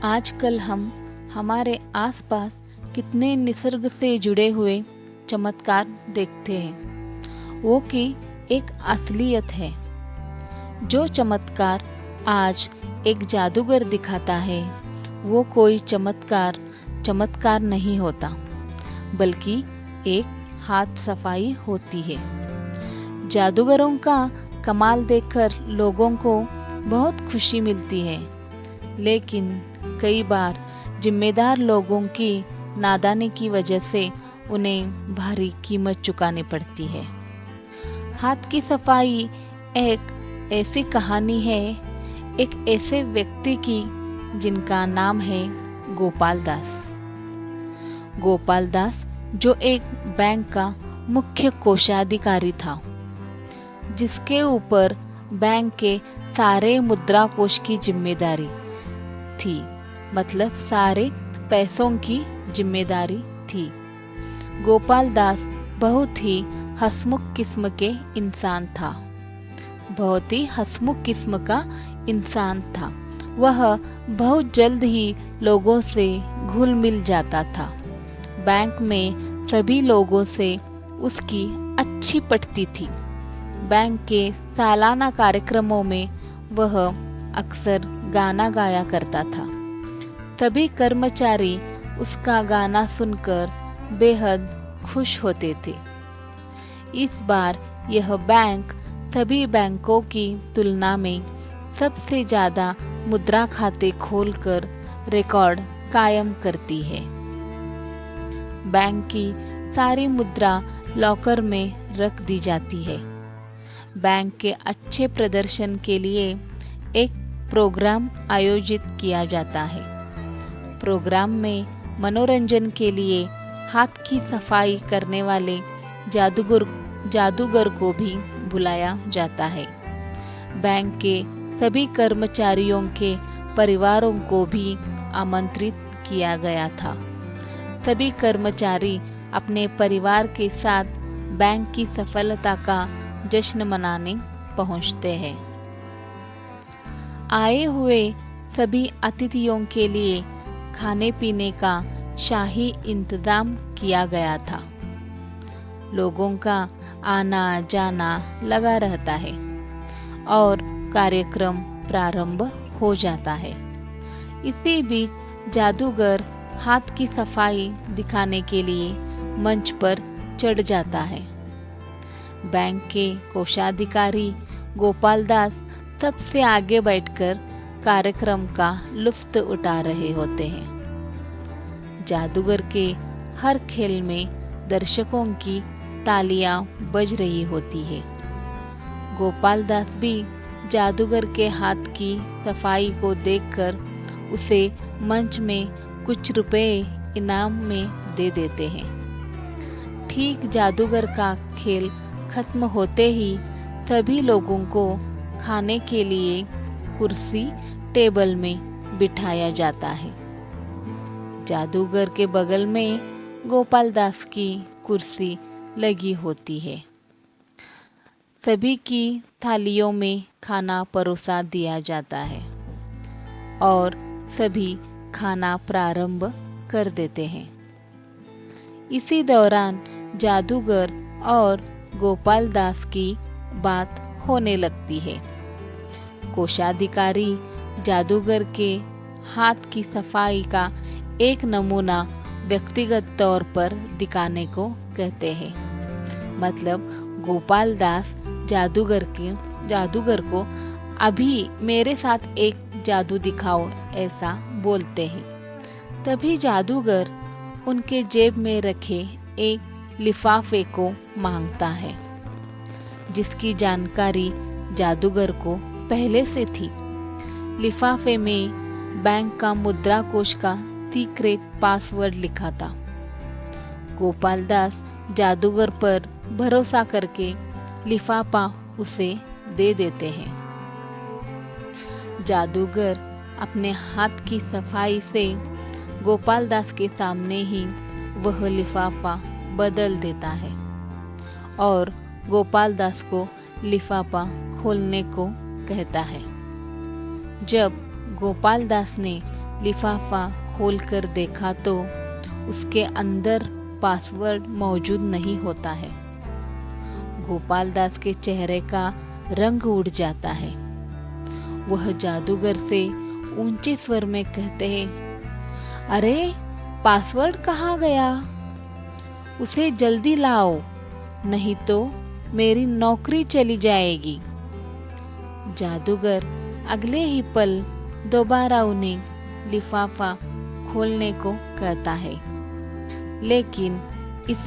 आजकल हम हमारे आसपास कितने निसर्ग से जुड़े हुए चमत्कार देखते हैं। वो कि एक असलियत है। जो चमत्कार आज एक जादूगर दिखाता है वो कोई चमत्कार नहीं होता, बल्कि एक हाथ सफाई होती है। जादूगरों का कमाल देखकर लोगों को बहुत खुशी मिलती है, लेकिन कई बार जिम्मेदार लोगों की नादानी की वजह से उन्हें भारी कीमत चुकानी पड़ती है। हाथ की सफाई एक ऐसी कहानी है, एक ऐसे व्यक्ति की जिनका नाम है गोपाल दास। गोपाल दास जो एक बैंक का मुख्य कोषाधिकारी था, जिसके ऊपर बैंक के सारे मुद्रा कोष की जिम्मेदारी थी, मतलब सारे पैसों की जिम्मेदारी थी। गोपाल दास बहुत ही हंसमुख किस्म के इंसान था। बहुत ही हंसमुख किस्म का इंसान था। वह बहुत जल्द ही लोगों से घुल मिल जाता था। बैंक में सभी लोगों से उसकी अच्छी पटती थी। बैंक के सालाना कार्यक्रमों में वह अक्सर गाना गाया करता था। सभी कर्मचारी उसका गाना सुनकर बेहद खुश होते थे। इस बार यह बैंक सभी बैंकों की तुलना में सबसे ज़्यादा मुद्रा खाते खोलकर रिकॉर्ड कायम करती है। बैंक की सारी मुद्रा लॉकर में रख दी जाती है। बैंक के अच्छे प्रदर्शन के लिए एक प्रोग्राम आयोजित किया जाता है। प्रोग्राम में मनोरंजन के लिए हाथ की सफाई करने वाले जादूगर को भी बुलाया जाता है। बैंक के सभी कर्मचारियों के परिवारों को भी आमंत्रित किया गया था। सभी कर्मचारी अपने परिवार के साथ बैंक की सफलता का जश्न मनाने पहुंचते हैं। आए हुए सभी अतिथियों के लिए खाने पीने का शाही इंतजाम किया गया था। लोगों का आना जाना लगा रहता है और कार्यक्रम प्रारंभ हो जाता है। इसी बीच जादूगर हाथ की सफाई दिखाने के लिए मंच पर चढ़ जाता है। बैंक के कोषाधिकारी गोपाल दास सबसे आगे बैठकर कार्यक्रम का लुत्फ उठा रहे होते हैं। जादूगर के हर खेल में दर्शकों की तालियां बज रही होती है। गोपाल दास भी जादूगर के हाथ की सफाई को देखकर उसे मंच में कुछ रुपए इनाम में दे देते हैं। ठीक जादूगर का खेल खत्म होते ही सभी लोगों को खाने के लिए कुर्सी टेबल में बिठाया जाता है। जादूगर के बगल में गोपाल दास की कुर्सी लगी होती है। सभी की थालियों में खाना परोसा दिया जाता है और सभी खाना प्रारंभ कर देते हैं। इसी दौरान जादूगर और गोपाल दास की बात होने लगती है। कोषाधिकारी जादूगर के हाथ की सफाई का एक नमूना व्यक्तिगत तौर पर दिखाने को कहते हैं। मतलब गोपाल दास जादूगर को अभी मेरे साथ एक जादू दिखाओ, ऐसा बोलते हैं। तभी जादूगर उनके जेब में रखे एक लिफाफे को मांगता है, जिसकी जानकारी जादूगर को पहले से थी। लिफाफे में बैंक का मुद्रा कोष का सीक्रेट पासवर्ड लिखा था। गोपाल दास जादूगर पर भरोसा करके लिफाफा उसे दे देते हैं। जादूगर अपने हाथ की सफाई से गोपाल दास के सामने ही वह लिफाफा बदल देता है और गोपाल दास को लिफाफा खोलने को कहता है। जब गोपाल दास ने लिफाफा खोलकर देखा तो उसके अंदर पासवर्ड मौजूद नहीं होता है। गोपाल दास के चेहरे का रंग उड़ जाता है। वह जादूगर से ऊंचे स्वर में कहते हैं, अरे पासवर्ड कहाँ गया? उसे जल्दी लाओ, नहीं तो मेरी नौकरी चली जाएगी। जादूगर अगले ही पल दोबारा उन्हें लिफाफा खोलने को कहता है, लेकिन इस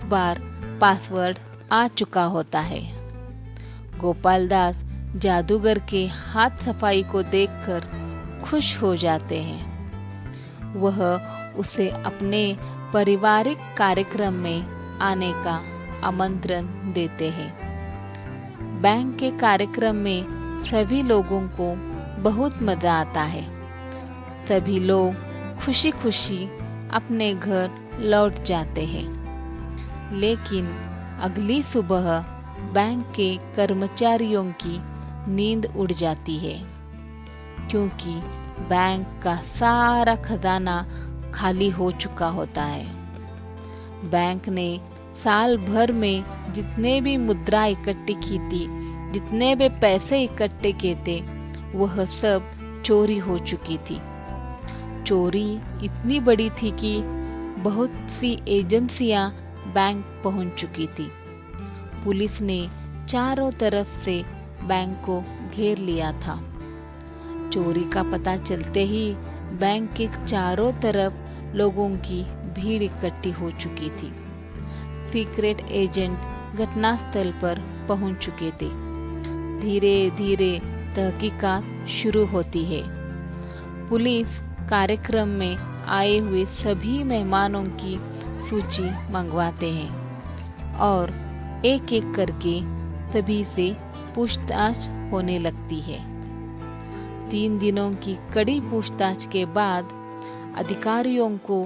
बार पासवर्ड आ चुका होता है। गोपाल दास जादूगर के हाथ सफाई को देखकर खुश हो जाते हैं। वह उसे अपने पारिवारिक कार्यक्रम में आने का आमंत्रण देते हैं। बैंक के कार्यक्रम में सभी लोगों को बहुत मजा आता है। सभी लोग खुशी खुशी अपने घर लौट जाते हैं। लेकिन अगली सुबह बैंक के कर्मचारियों की नींद उड़ जाती है, क्योंकि बैंक का सारा खजाना खाली हो चुका होता है। बैंक ने साल भर में जितने भी मुद्रा इकट्ठी की थी, जितने भी पैसे इकट्ठे किए थे, वह सब चोरी हो चुकी थी। चोरी इतनी बड़ी थी कि बहुत सी एजेंसियां बैंक पहुंच चुकी थी। पुलिस ने चारों तरफ से बैंक को घेर लिया था। चोरी का पता चलते ही बैंक के चारों तरफ लोगों की भीड़ इकट्ठी हो चुकी थी। सीक्रेट एजेंट घटनास्थल पर पहुंच चुके थे। धीरे धीरे तहकीकात शुरू होती है। पुलिस कार्यक्रम में आए हुए सभी मेहमानों की सूची मंगवाते हैं और एक एक करके सभी से पूछताछ होने लगती है। 3 दिनों की कड़ी पूछताछ के बाद अधिकारियों को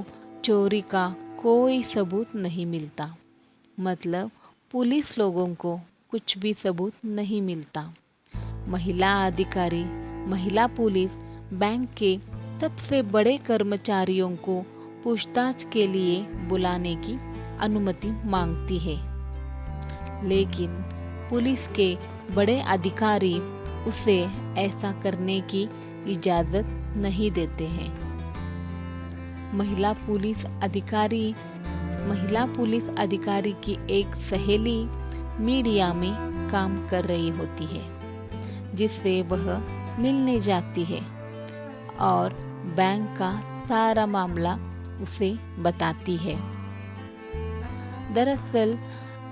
चोरी का कोई सबूत नहीं मिलता। मतलब पुलिस लोगों को कुछ भी सबूत नहीं मिलता। महिला पुलिस बैंक के सबसे बड़े कर्मचारियों को पूछताछ के लिए बुलाने की अनुमति मांगती है, लेकिन पुलिस के बड़े अधिकारी उसे ऐसा करने की इजाज़त नहीं देते हैं। महिला पुलिस अधिकारी की एक सहेली मीडिया में काम कर रही होती है, जिससे वह मिलने जाती है और बैंक का सारा मामला उसे बताती है। दरअसल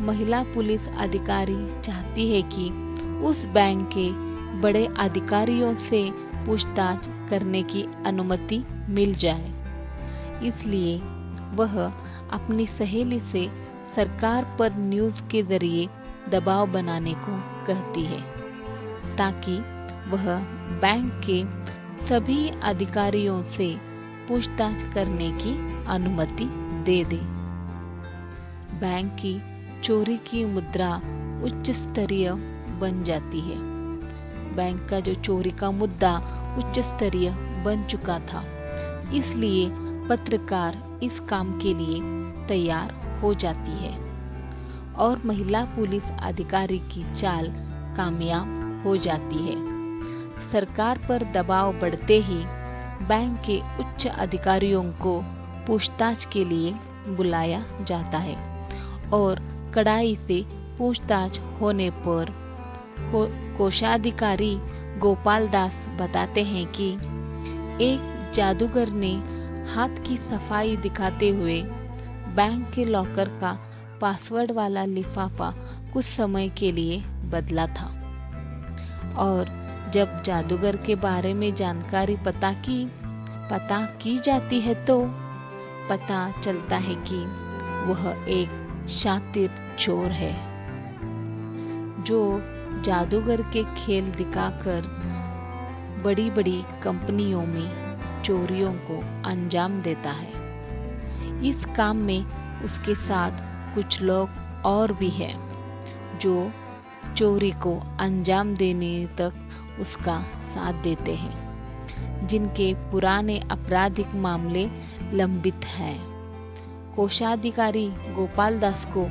महिला पुलिस अधिकारी चाहती है कि उस बैंक के बड़े अधिकारियों से पूछताछ करने की अनुमति मिल जाए। इसलिए वह अपनी सहेली से सरकार पर न्यूज़ के जरिए दबाव बनाने को कहती है, ताकि वह बैंक के सभी अधिकारियों से पूछताछ करने की अनुमति दे दे। बैंक की चोरी की मुद्रा उच्च स्तरीय बन जाती है। बैंक का जो चोरी का मुद्दा उच्च स्तरीय बन चुका था, इसलिए पत्रकार इस काम के लिए तैयार हो जाती है और महिला पुलिस अधिकारी की चाल कामयाब हो जाती है। सरकार पर दबाव बढ़ते ही बैंक के उच्च अधिकारियों को पूछताछ के लिए बुलाया जाता है और कड़ाई से पूछताछ होने पर कोषाधिकारी गोपाल दास बताते हैं कि एक जादूगर ने हाथ की सफाई दिखाते हुए बैंक के लॉकर का पासवर्ड वाला लिफाफा कुछ समय के लिए बदला था। और जब जादूगर के बारे में जानकारी पता की जाती है तो पता चलता है कि वह एक शातिर चोर है, जो जादूगर के खेल दिखाकर बड़ी बड़ी कंपनियों में चोरियों को अंजाम देता है। इस काम में उसके साथ कुछ लोग और भी हैं, जो चोरी को अंजाम देने तक उसका साथ देते हैं। जिनके पुराने आपराधिक मामले लंबित हैं। कोषाधिकारी गोपाल दास को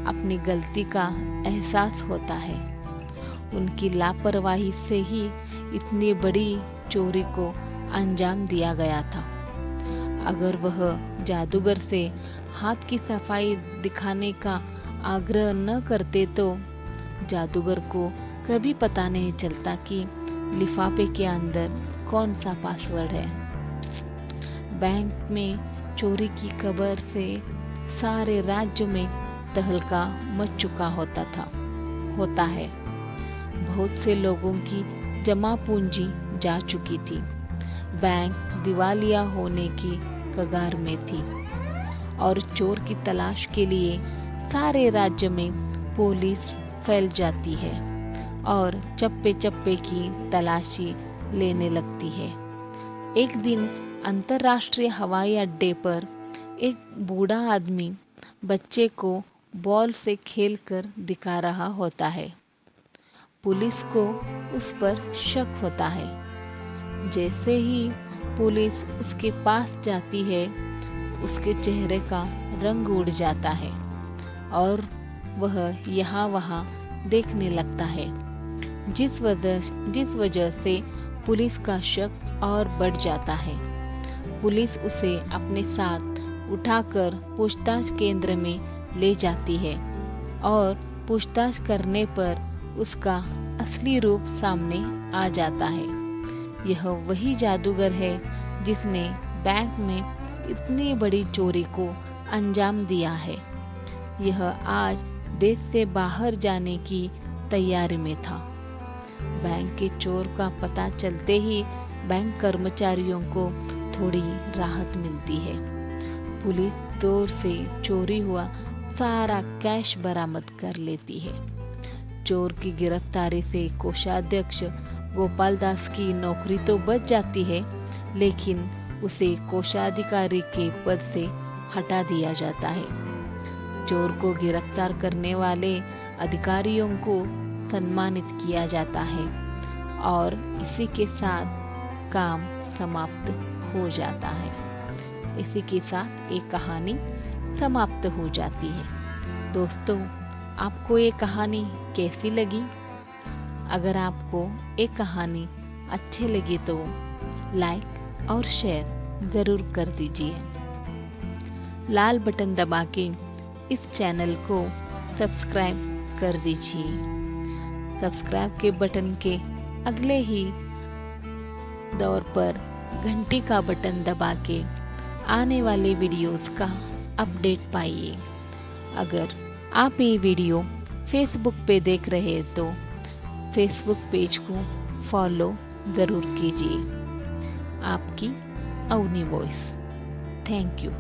अपनी गलती का एहसास होता है। उनकी लापरवाही से ही इतनी बड़ी चोरी को अंजाम दिया गया था। अगर वह जादूगर से हाथ की सफाई दिखाने का आग्रह न करते तो जादूगर को कभी पता नहीं चलता कि लिफाफे के अंदर कौन सा पासवर्ड है। बैंक में चोरी की खबर से सारे राज्य में तहलका मच चुका होता है। बहुत से लोगों की जमा पूंजी जा चुकी थी। बैंक दिवालिया होने की कगार में थी और चोर की तलाश के लिए सारे राज्य में पुलिस फैल जाती है और चप्पे चप्पे की तलाशी लेने लगती है। एक दिन अंतर्राष्ट्रीय हवाई अड्डे पर एक बूढ़ा आदमी बच्चे को बॉल से खेलकर दिखा रहा होता है। पुलिस को उस पर शक होता है। जैसे ही पुलिस उसके पास जाती है, उसके चेहरे का रंग उड़ जाता है और वह यहाँ वहाँ देखने लगता है, जिस वजह से पुलिस का शक और बढ़ जाता है। पुलिस उसे अपने साथ उठाकर पूछताछ केंद्र में ले जाती है और पूछताछ करने पर उसका असली रूप सामने आ जाता है। यह वही जादूगर है जिसने बैंक में इतनी बड़ी चोरी को अंजाम दिया है। यह आज देश से बाहर जाने की तैयारी में था। बैंक के चोर का पता चलते ही बैंक कर्मचारियों को थोड़ी राहत मिलती है। पुलिस दूर से चोरी हुआ सारा कैश बरामद कर लेती है। चोर की गिरफ्तारी से कोषाध्यक्ष गोपाल दास की नौकरी तो बच जाती है, लेकिन उसे कोषाधिकारी के पद से हटा दिया जाता है। चोर को गिरफ्तार करने वाले अधिकारियों को सम्मानित किया जाता है और इसी के साथ काम समाप्त हो जाता है। इसी के साथ एक कहानी समाप्त हो जाती है। दोस्तों, आपको ये कहानी कैसी लगी? अगर आपको एक कहानी अच्छी लगी तो लाइक और शेयर ज़रूर कर दीजिए। लाल बटन दबा के इस चैनल को सब्सक्राइब कर दीजिए। सब्सक्राइब के बटन के अगले ही दौर पर घंटी का बटन दबा के आने वाले वीडियोस का अपडेट पाइए। अगर आप ये वीडियो फेसबुक पे देख रहे हैं तो फेसबुक पेज को फॉलो ज़रूर कीजिए। आपकी अवनी वॉइस। Thank you.